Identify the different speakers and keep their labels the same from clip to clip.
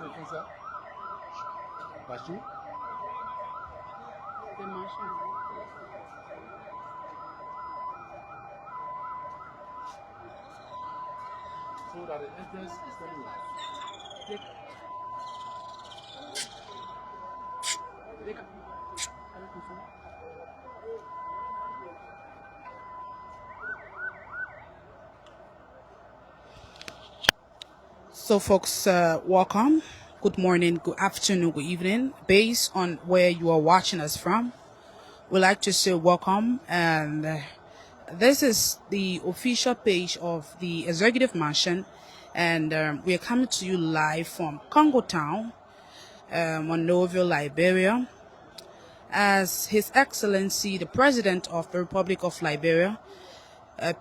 Speaker 1: So that the entrance is anywhere. So folks, welcome. Good morning, good afternoon, good evening. Based on where you are watching us from, we'd like to say welcome. And this is the official page of the Executive Mansion. And we are coming to you live from Congo Town, Monrovia, Liberia. As His Excellency, the President of the Republic of Liberia,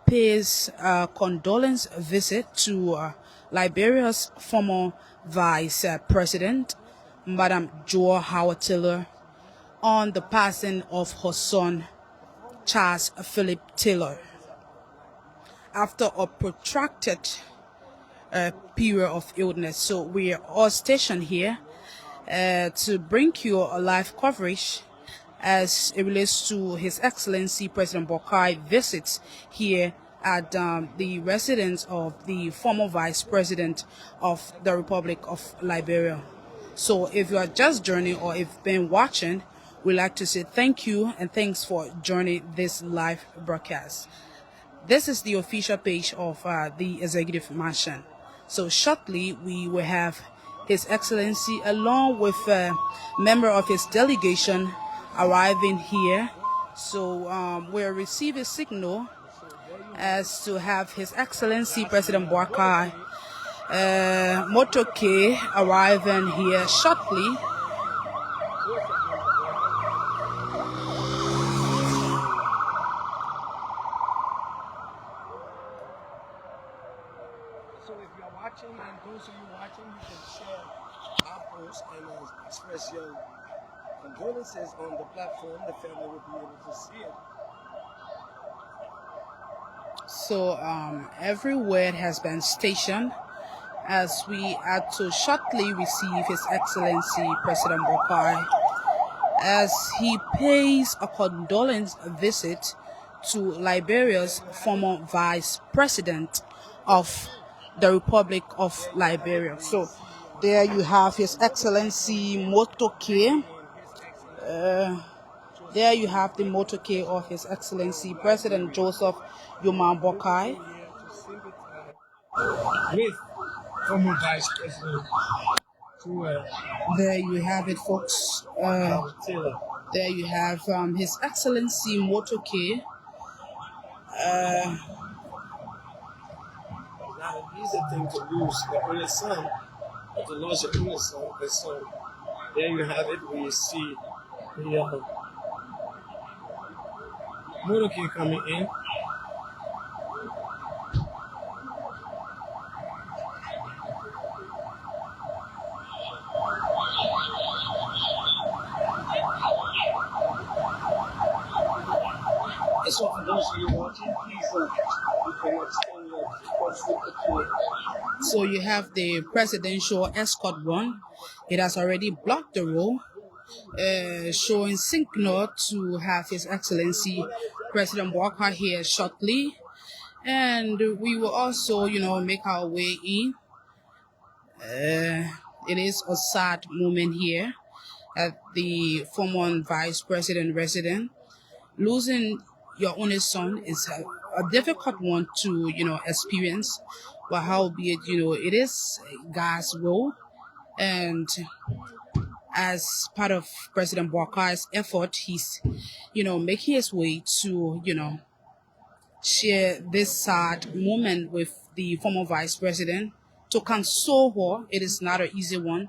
Speaker 1: pays a condolence visit to Liberia's former Vice President, Madam Joa Howard Taylor, on the passing of her son, Charles Philip Taylor. After a protracted period of illness. So we are all stationed here to bring you a live coverage as it relates to His Excellency President Boakai visits here at the residence of the former Vice President of the Republic of Liberia. So if you are just joining or if you've been watching, we'd like to say thank you and thanks for joining this live broadcast. This is the official page of the Executive Mansion. So shortly we will have His Excellency along with a member of his delegation arriving here. So we'll receive a signal as to have His Excellency President Boakai motorcade arriving here shortly. So if you are watching, and those of you watching, you can share our post and express your condolences on the platform. The family will be able to see it. So every word has been stationed as we are to shortly receive His Excellency President Boakai as he pays a condolence visit to Liberia's former Vice President of the Republic of Liberia. So there you have His Excellency motorcade. There you have the motorcade of His Excellency President Joseph Boakai. With former Vice President. There you have it, folks. There you have His Excellency motorcade. Not an easy thing to lose the only son, to lose your only son. So there you have it, where you see the motorcade coming in. So for those of you watching, please you can extend your. So you have the presidential escort one. It has already blocked the road, showing signal to have His Excellency President Boakai here shortly. And we will also, make our way in. It is a sad moment here at the former Vice President residence. Losing your only son is a difficult one to, experience, but howbeit, it is God's will. And as part of President Boakai's effort, he's, making his way to, share this sad moment with the former Vice President to console her. It is not an easy one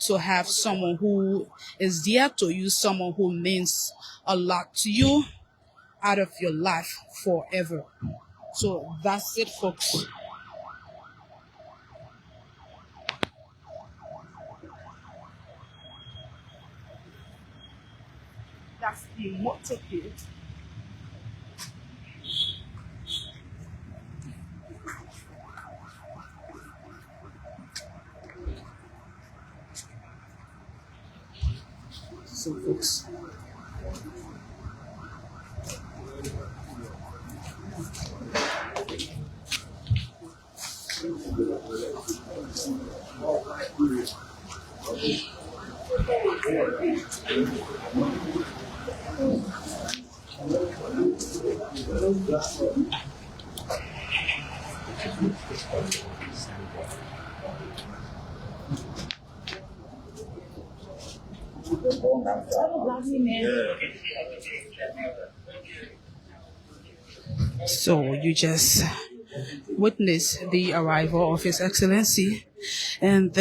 Speaker 1: to have someone who is dear to you, someone who means a lot to you, out of your life forever. So that's it, folks. That's the motorcade. So, folks. So you just witnessed the arrival of His Excellency, and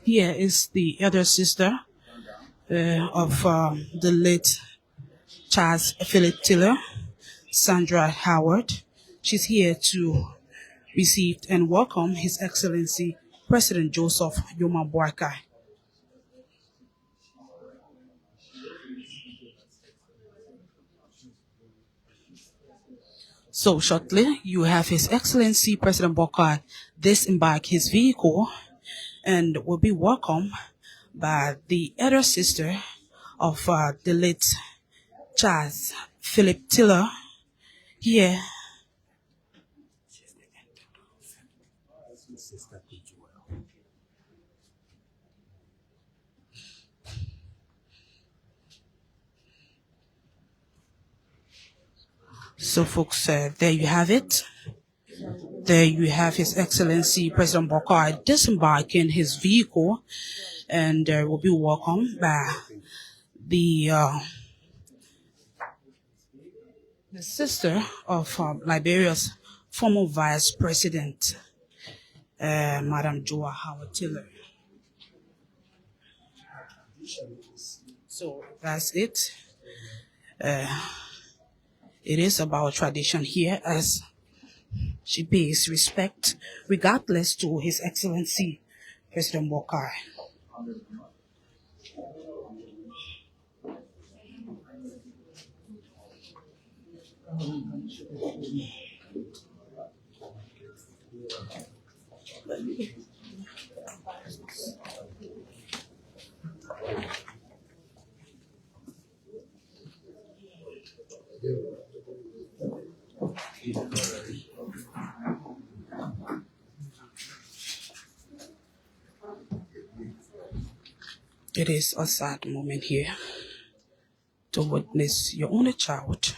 Speaker 1: here is the elder sister of the late Charles Philip Tiller, Sandra Howard. She's here to receive and welcome His Excellency President Joseph Boakai. So shortly, you have His Excellency President Boakai disembark his vehicle and will be welcomed by the elder sister of the late Charles Philip Tiller here. So folks, there you have it. There you have His Excellency President Boakai disembarking his vehicle and will be welcomed by the sister of Liberia's former Vice President, Madam Joa Howard Tiller. So that's it. It is about tradition here as she pays respect regardless to His Excellency President Boakai. It is a sad moment here to witness your only child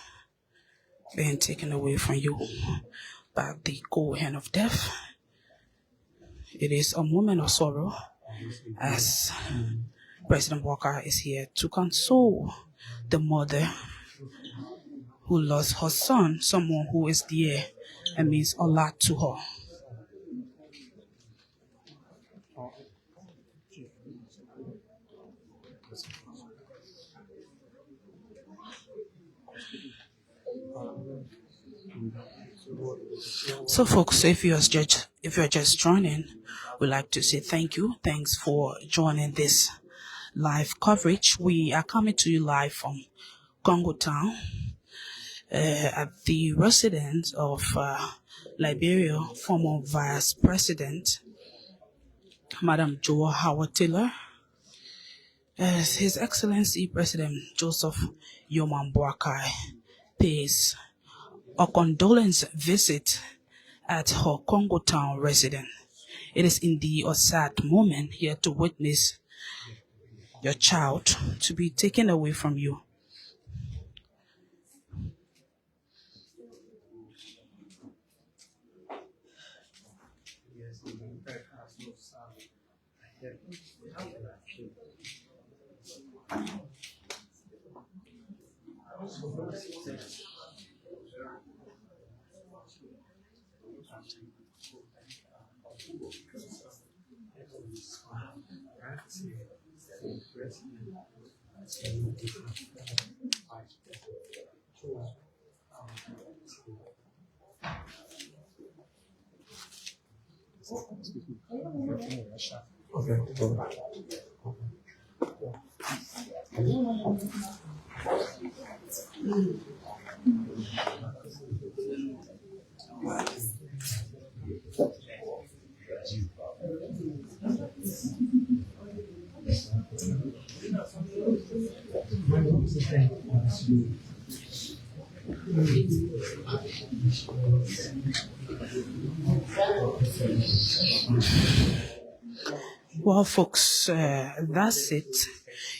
Speaker 1: being taken away from you by the cold hand of death. It is a moment of sorrow as President Boakai is here to console the mother who lost her son, someone who is dear and means a lot to her. So folks, if you're just joining, we'd like to say thank you. Thanks for joining this live coverage. We are coming to you live from Congo Town at the residence of Liberia former Vice President Madam Joa Howard Tiller. As His Excellency President Joseph Boakai pays a condolence visit at her Congo Town residence. It is indeed a sad moment here to witness your child to be taken away from you. Well, folks, that's it.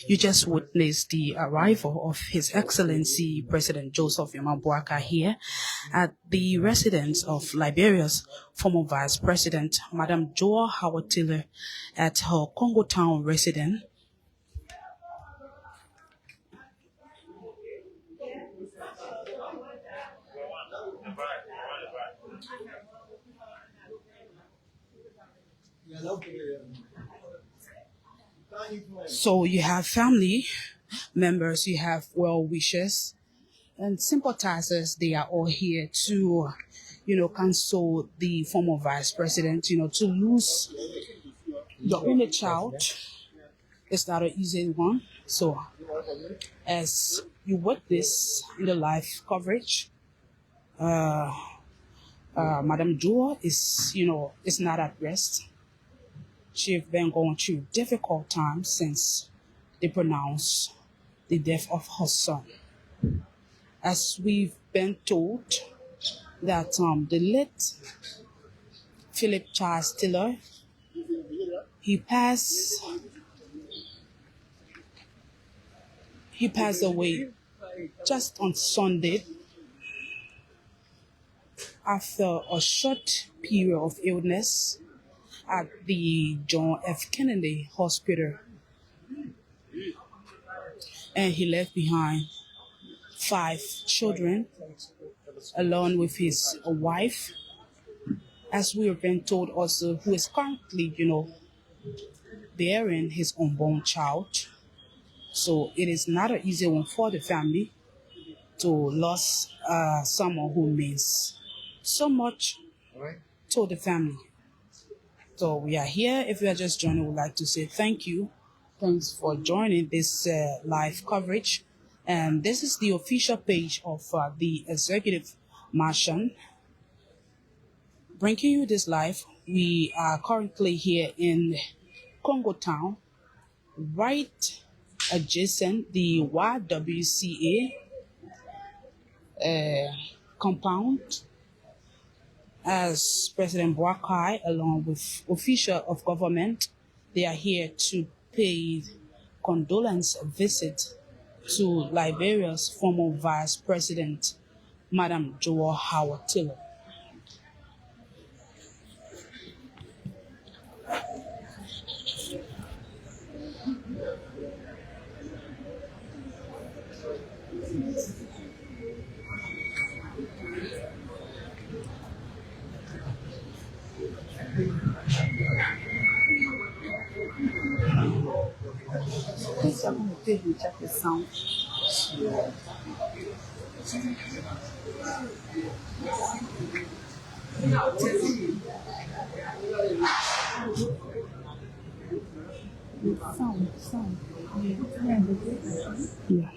Speaker 1: You just witnessed the arrival of His Excellency President Joseph Boakai here at the residence of Liberia's former Vice President, Madam Joa Howard Taylor, at her Congo Town residence. So you have family members, you have well wishers and sympathizers. They are all here to, console the former vice president. To lose your only child is not an easy one. So as you watch this in the live coverage, Madam Joa is not at rest. She's been going through difficult times since they pronounced the death of her son. As we've been told that the late Philip Charles Taylor, he passed away just on Sunday after a short period of illness at the John F. Kennedy Hospital. And he left behind 5 children along with his wife, as we have been told also, who is currently, bearing his unborn child. So it is not an easy one for the family to lose someone who means so much to the family. So we are here. If you are just joining, we'd like to say thank you. Thanks for joining this live coverage. And this is the official page of the Executive Mansion. Bringing you this live, we are currently here in Congo Town, right adjacent the YWCA compound, as President Boakai, along with officials of government, they are here to pay condolence visit to Liberia's former Vice President, Madam Joa Howard Taylor. Please, I'm going to check the sound. Sound. Yeah.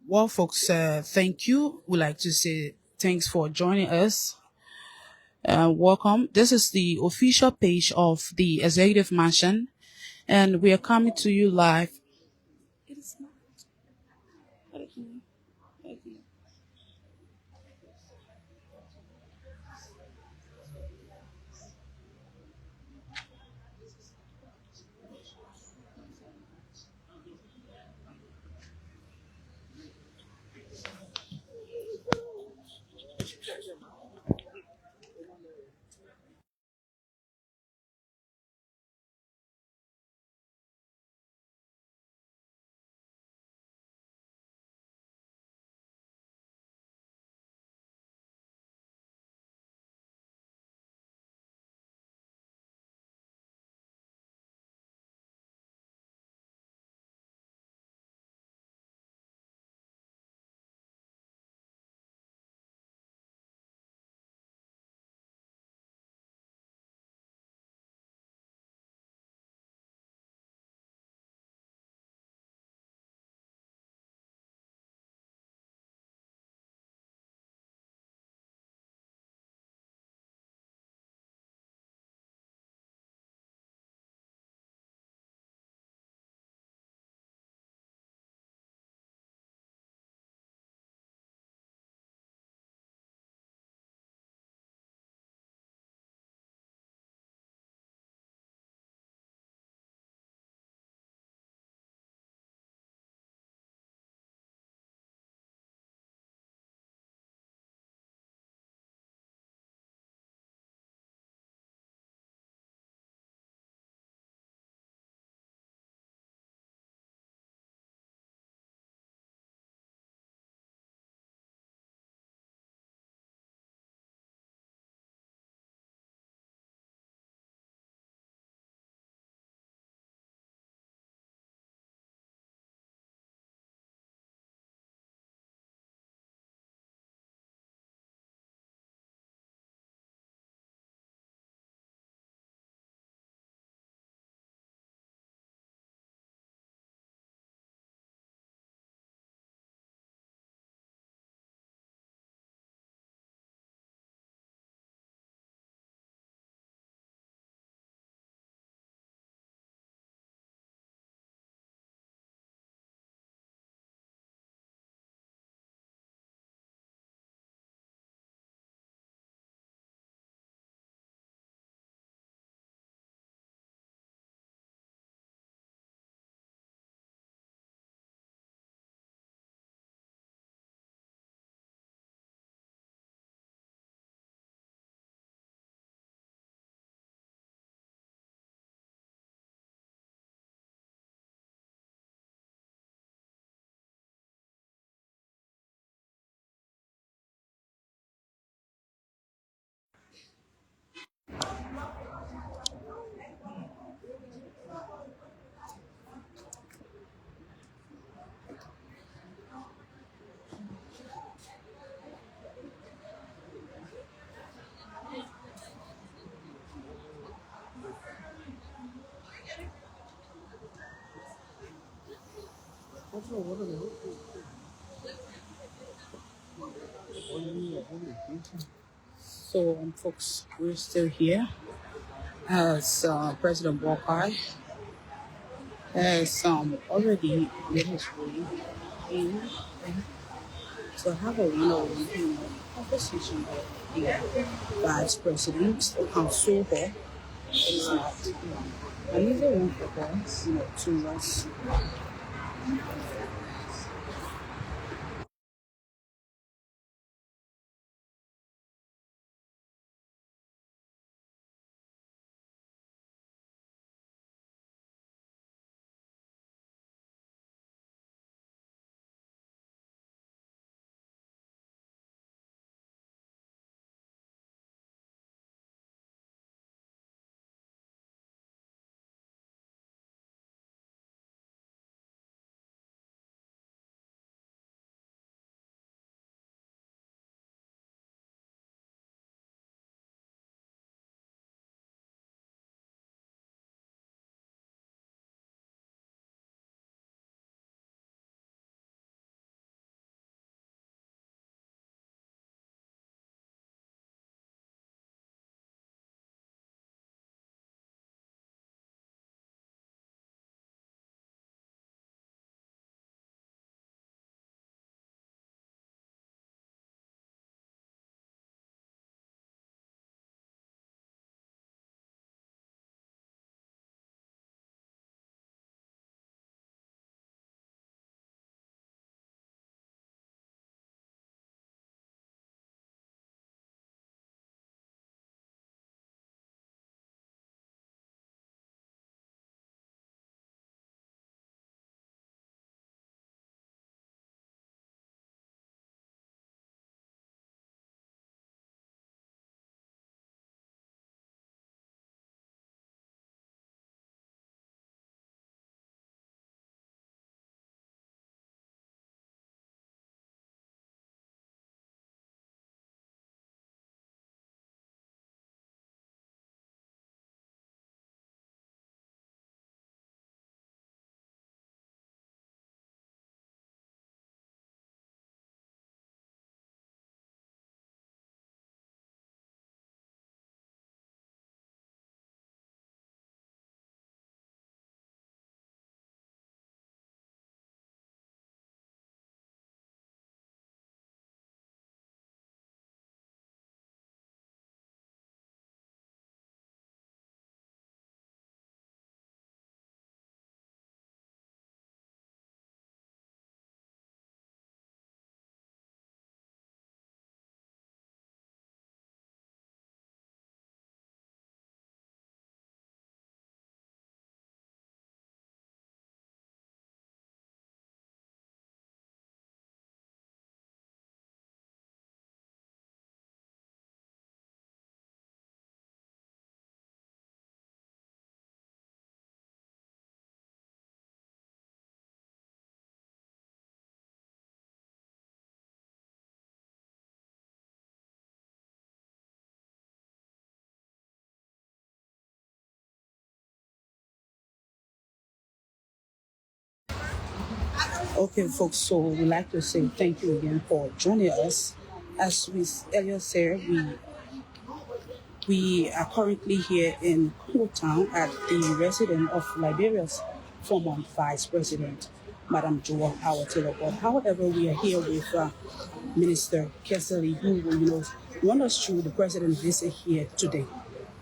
Speaker 1: Well, folks, thank you. We'd like to say thanks for joining us. Welcome. This is the official page of the Executive Mansion, and we are coming to you live. It is not. So, folks, we're still here as President Boakai has already made his way in to have a one-on-one conversation with the Vice President and so far it's not an easy one for us, to us. Okay, folks, so we'd like to say thank you again for joining us. As we earlier said, we are currently here in Congo Town at the residence of Liberia's former Vice President, Madam Joel Howard Taylor. But however, we are here with Minister Kessley, who will, run us through the president's visit here today.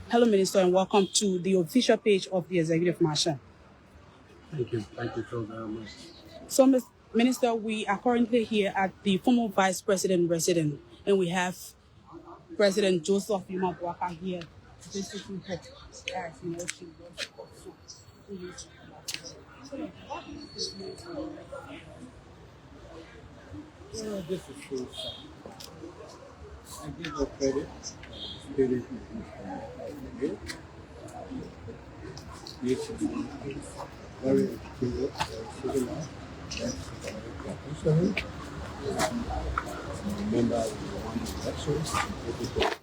Speaker 1: Hello, Minister, and welcome to the official page of the Executive Marshal.
Speaker 2: Thank you. Thank you so very much.
Speaker 1: So, Minister, we are currently here at the former Vice President residence, and we have President Joseph Boakai here visiting her as she was also pleased.
Speaker 2: Well, this is true. I give her credit. Spirit is good. Yes, very experienced, very civilized. That's professional. Member of the lectures, president,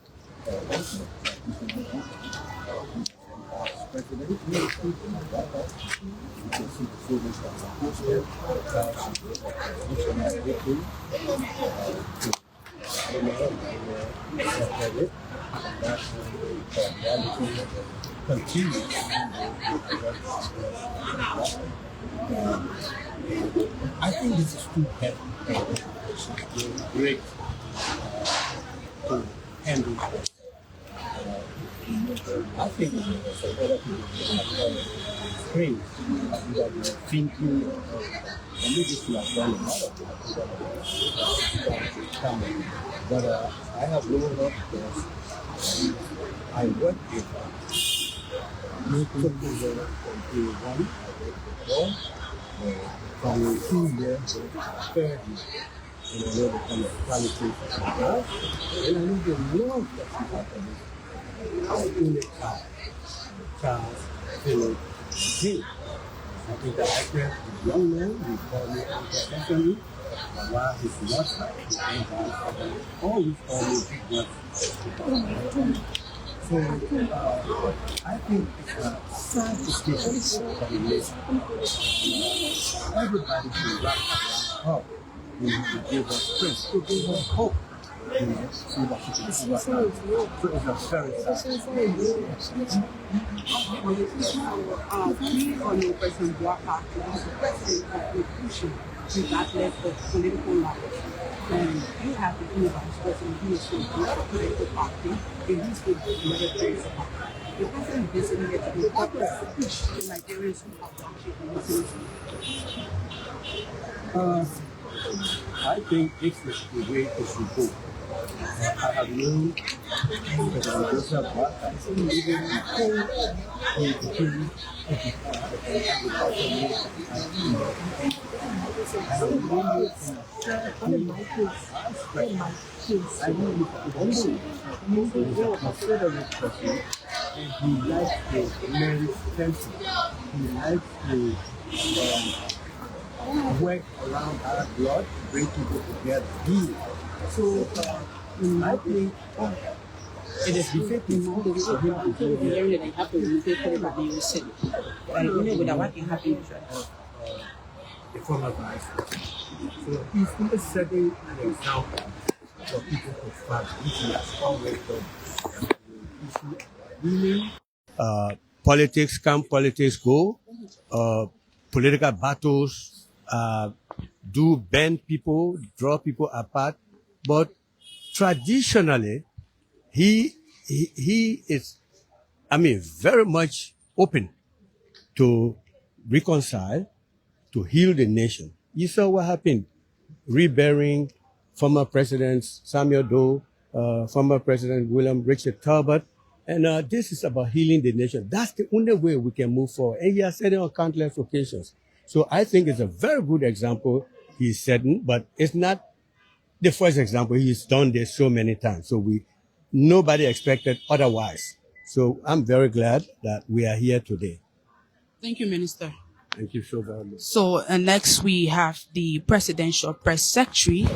Speaker 2: can see the photos that are posted. Missionary Bakery. I don't know if you accepted it. And that's the reality continues. I think this is too heavy. She's doing great to handle this. I think for other people to have praise that you are thinking and maybe you have done a lot of coming. But I have no hope because I work with new people from day one, I work with from 2 years to 30 years. And I know the kind of quality of the girl, and I know the love that she has for me. Only child Philip G. I think that I can the young man, we call me professionally, but while he's not like he always call me big brother. So I think it's a sad decision for the nation. Everybody should wrap around her. We need to give her strength, to give her hope. You know, so that she can see what happens. So it's a very sad.
Speaker 1: We on the President Boakai is the president that we're pushing regardless of political life. And you have the new vice president who is from another political party and he's with another political party. The president basically gets to push the Nigerians who have to
Speaker 2: I think this is the way it should go. I have known President Joseph Boakai even before he became I have known him in I know he's a considerate person and he likes to marry sensible. He likes to work around our blood, bring people together, heal. So I think it is befitting for him to do the former vice. So he's really setting an example for people to follow, which he has always done. Politics come, politics go. Political battles do bend people, draw people apart. But traditionally, he is, very much open to reconcile, to heal the nation. You saw what happened, reburying former presidents Samuel Doe, former President William Richard Talbot, and this is about healing the nation. That's the only way we can move forward. And he has said it on countless occasions. So I think it's a very good example he's setting, but it's not the first example. He's done this so many times. So nobody expected otherwise. So I'm very glad that we are here today.
Speaker 1: Thank you, Minister.
Speaker 2: Thank you so very much.
Speaker 1: So next we have the Presidential Press Secretary,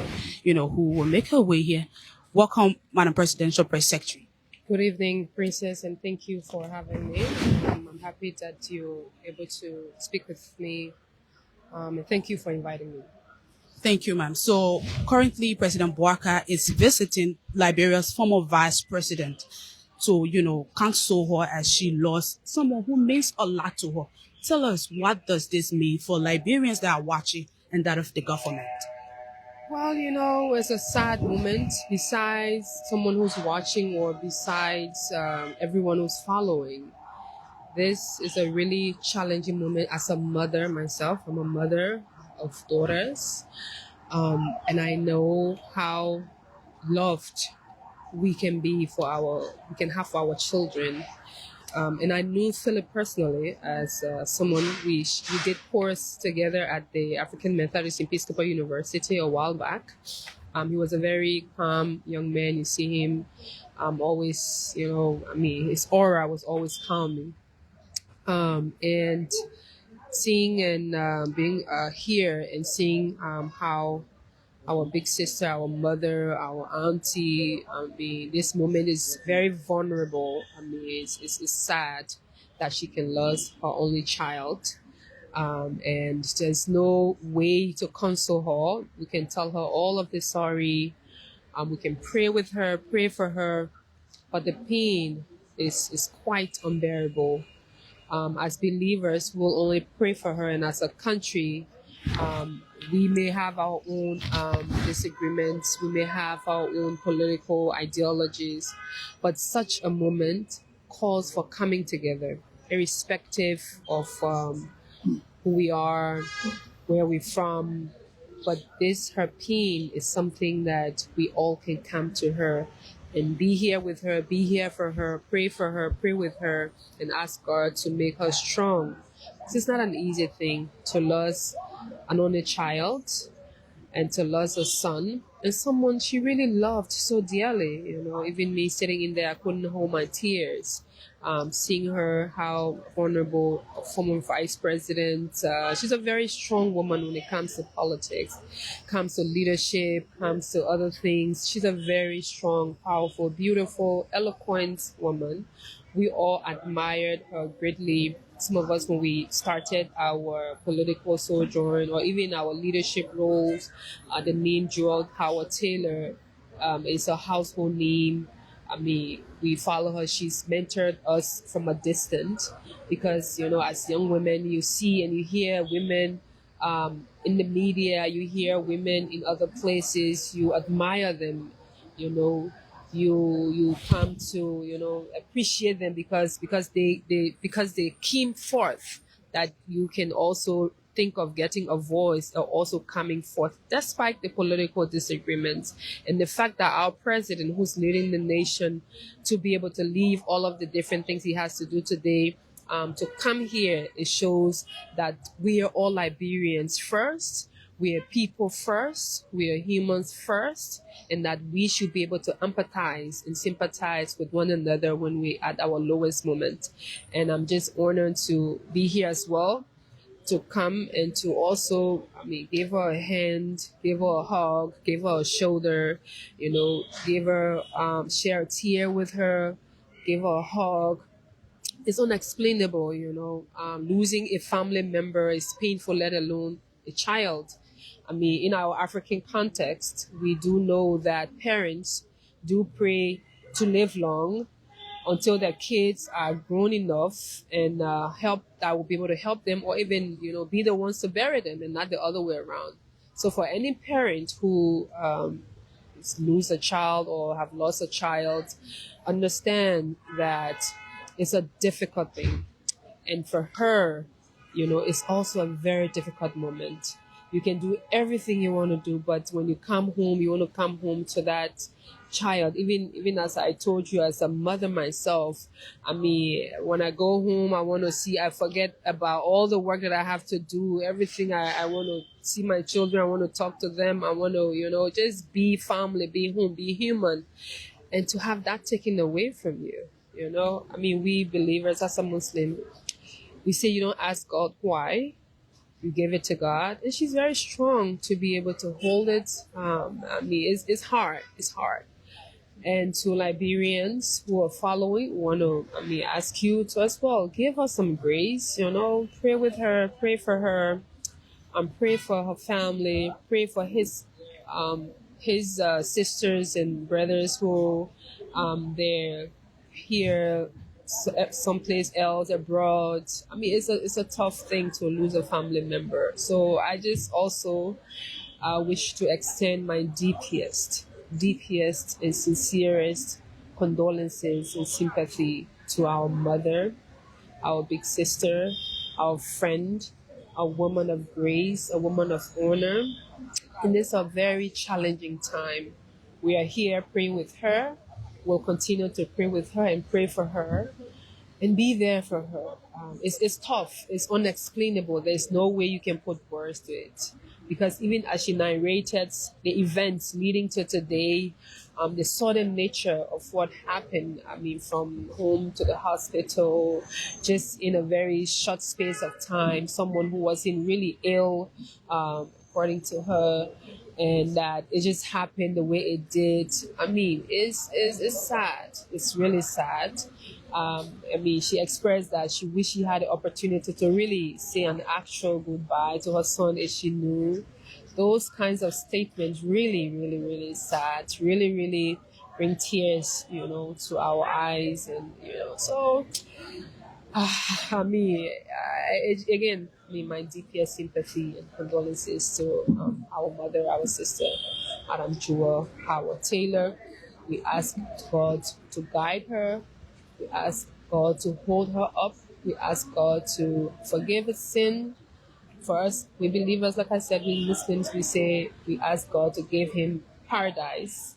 Speaker 1: who will make her way here. Welcome, Madam Presidential Press Secretary.
Speaker 3: Good evening, Princess, and thank you for having me. I'm happy that you're able to speak with me, and thank you for inviting me.
Speaker 1: Thank you, ma'am. So currently, President Boakai is visiting Liberia's former vice president to, console her as she lost someone who means a lot to her. Tell us, what does this mean for Liberians that are watching and that of the government?
Speaker 3: Well, it's a sad moment besides someone who's watching or besides everyone who's following. This is a really challenging moment as a mother myself. I'm a mother of daughters, and I know how loved we can have for our children. And I knew Philip personally as someone we did course together at the African Methodist Episcopal University a while back. He was a very calm young man. You see him always, his aura was always calming. And seeing and being here and seeing how our big sister, our mother, our auntie, this moment is very vulnerable. It's sad that she can lose her only child. and there's no way to console her. We can tell her all of the sorry. We can pray with her, pray for her, but the pain is quite unbearable. As believers, we'll only pray for her, and as a country, we may have our own disagreements, we may have our own political ideologies, but such a moment calls for coming together, irrespective of who we are, where we're from. But this, her pain, is something that we all can come to her and be here with her, be here for her, pray with her, and ask God to make her strong. This is not an easy thing to lose an only child and to lose a son and someone she really loved so dearly. Even me sitting in there, I couldn't hold my tears. Seeing her, how vulnerable, a former vice president. She's a very strong woman when it comes to politics, comes to leadership, comes to other things. She's a very strong, powerful, beautiful, eloquent woman. We all admired her greatly. Some of us, when we started our political sojourn or even our leadership roles, the name Joel Howard Taylor is a household name. We follow her. She's mentored us from a distance because, as young women, you see and you hear women in the media, you hear women in other places, you admire them, you come to appreciate them because they came forth, that you can also think of getting a voice or also coming forth despite the political disagreements. And the fact that our president, who's leading the nation, to be able to leave all of the different things he has to do today, to come here, it shows that we are all Liberians first. We are people first, we are humans first, and that we should be able to empathize and sympathize with one another when we're at our lowest moment. And I'm just honored to be here as well, to come and to also, give her a hand, give her a hug, give her a shoulder, give her, share a tear with her, give her a hug. It's unexplainable, losing a family member is painful, let alone a child. In our African context, we do know that parents do pray to live long until their kids are grown enough and that will be able to help them, or even, be the ones to bury them and not the other way around. So for any parent who lose a child or have lost a child, understand that it's a difficult thing. And for her, it's also a very difficult moment. You can do everything you want to do, but when you come home, you want to come home to that child. Even as I told you, as a mother myself, when I go home, I forget about all the work that I have to do, everything. I want to see my children, I want to talk to them, I want to, just be family, be home, be human. And to have that taken away from you, we believers, as a Muslim, we say you don't ask God why. You give it to God, and she's very strong to be able to hold it. It's hard. It's hard. And to Liberians who are following, want to, ask you to as well, give her some grace. Pray with her, pray for her, pray for her family, pray for his sisters and brothers who they're here someplace else abroad. It's a tough thing to lose a family member. So I just also wish to extend my deepest and sincerest condolences and sympathy to our mother, our big sister, our friend, a woman of grace, a woman of honor. In this a very challenging time, we are here praying with her. We'll continue to pray with her and pray for her and be there for her. It's tough. It's unexplainable. There's no way you can put words to it. Because even as she narrated the events leading to today, the sudden nature of what happened, from home to the hospital, just in a very short space of time, someone who was in really ill, according to her, and that it just happened the way it did. I mean, it's sad. It's really sad. I mean, she expressed that she wished she had the opportunity to really say an actual goodbye to her son if she knew. Those kinds of statements really, really, really sad. Really, really bring tears, to our eyes, and so I mean, again, I mean, my deepest sympathy and condolences to our mother, our sister, Madam Jewel Howard Taylor. We ask God to guide her. We ask God to hold her up. We ask God to forgive her sin. For us, we believers, like I said, we Muslims, we say we ask God to give him paradise,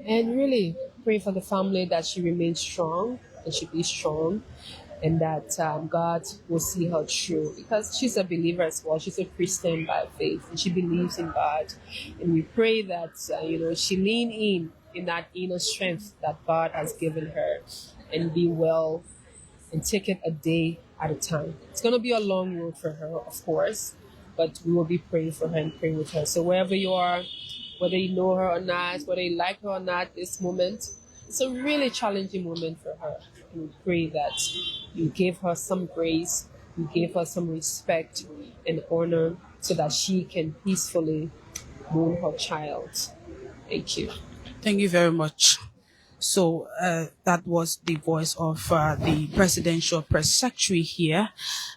Speaker 3: and really pray for the family that she remains strong and she be strong, and that God will see her through, because she's a believer as well. She's a Christian by faith, and she believes in God. And we pray that she lean in that inner strength that God has given her, and be well, and take it a day at a time. It's going to be a long road for her, of course, but we will be praying for her and praying with her. So wherever you are, whether you know her or not, whether you like her or not, this moment, it's a really challenging moment for her. And we pray that you give her some grace, you give her some respect and honor, so that she can peacefully mourn her child. Thank you.
Speaker 1: Thank you very much. So that was the voice of the presidential press secretary here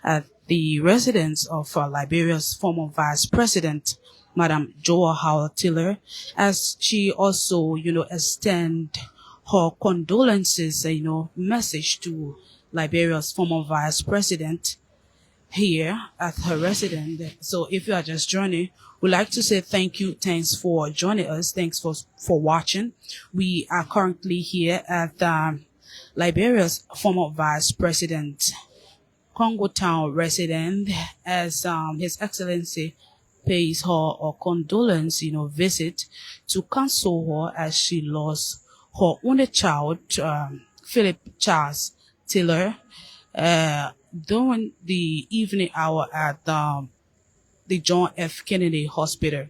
Speaker 1: at the residence of Liberia's former vice president, Madam Joa Howard Tiller, as she also, extend her condolences, message to Liberia's former vice president here at her residence. So if you are just joining, we'd like to say thank you. Thanks for joining us. Thanks for watching. We are currently here at Liberia's former vice president, Congo Town resident, as His Excellency pays her a condolence, visit to console her as she lost her only child, Philip Charles Taylor, during the evening hour at the John F. Kennedy Hospital.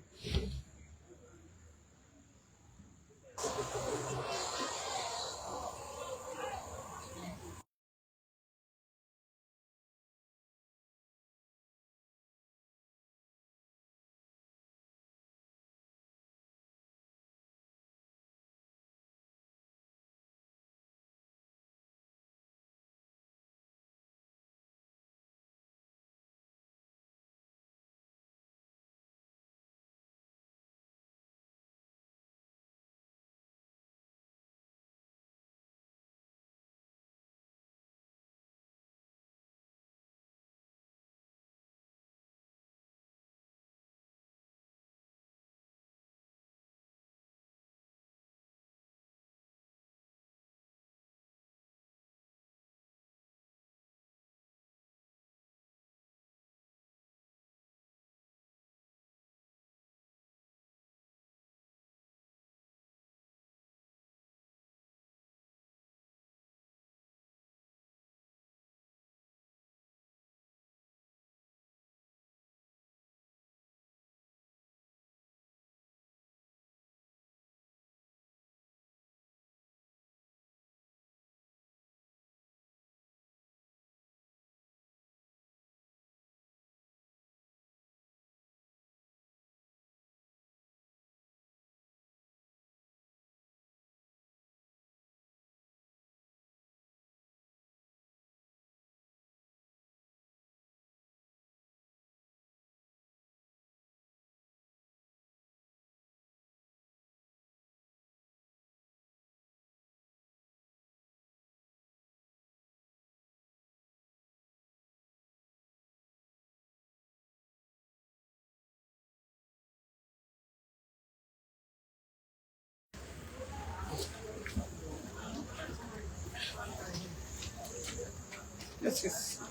Speaker 1: Yes.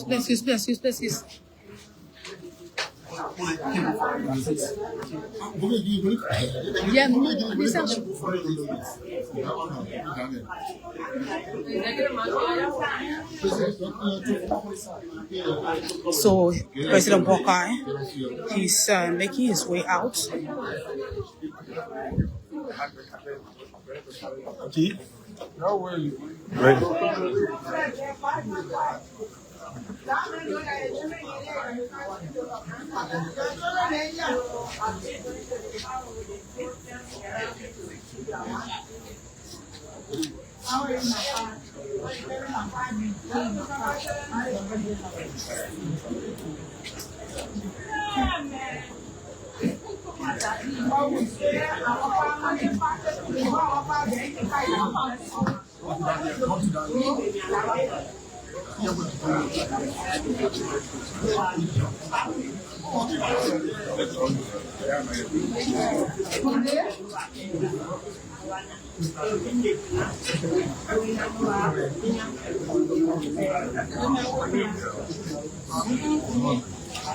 Speaker 1: Let's use. So President Boakai, he's making his way out.
Speaker 2: Right.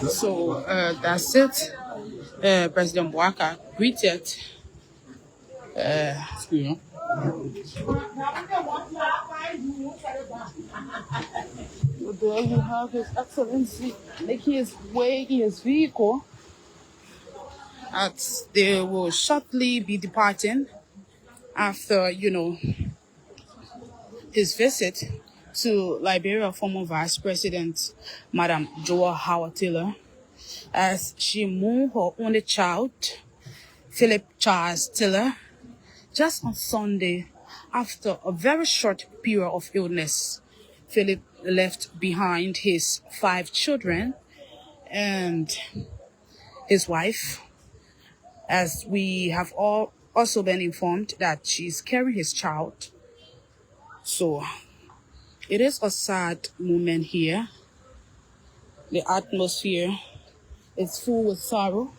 Speaker 1: So that's it. President Boakai greeted. Excuse me. There you have His Excellency making his way in his vehicle. As they will shortly be departing after, his visit to Liberia, former Vice President Madam Joa Howard Taylor, as she mourned her only child, Philip Charles Taylor, just on Sunday after a very short period of illness. Philip left behind his 5 children and his wife, as we have all also been informed that she's carrying his child. So it is a sad moment here. The atmosphere is full with sorrow.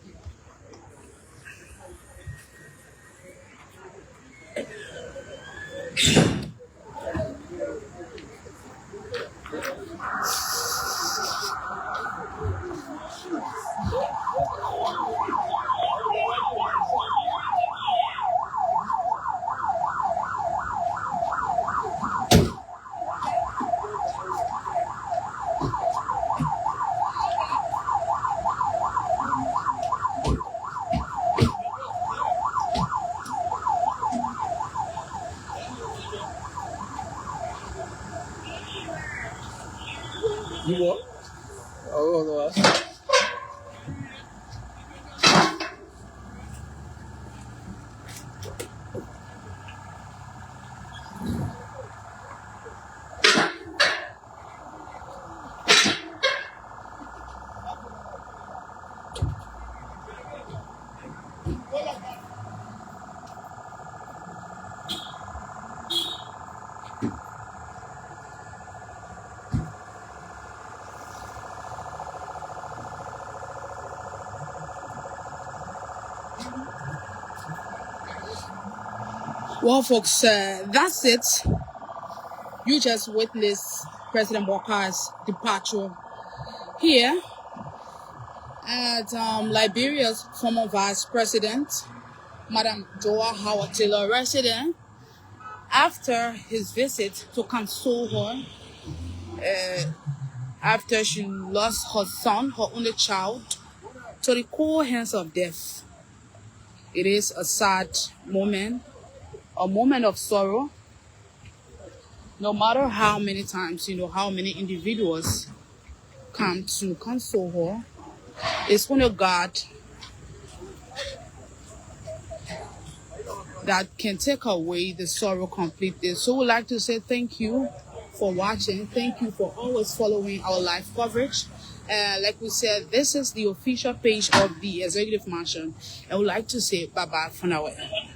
Speaker 2: You what? Oh, no.
Speaker 1: Well, folks, that's it. You just witnessed President Boakai's departure here at Liberia's former Vice President, Madam Joa Howard Taylor resident, after his visit to console her after she lost her son, her only child, to the cold hands of death. It is a sad moment, a moment of sorrow. No matter how many times, how many individuals come to console her, it's only God that can take away the sorrow completely. So we'd like to say thank you for watching. Thank you for always following our live coverage. Like we said, this is the official page of the Executive Mansion. And we'd like to say bye-bye for now.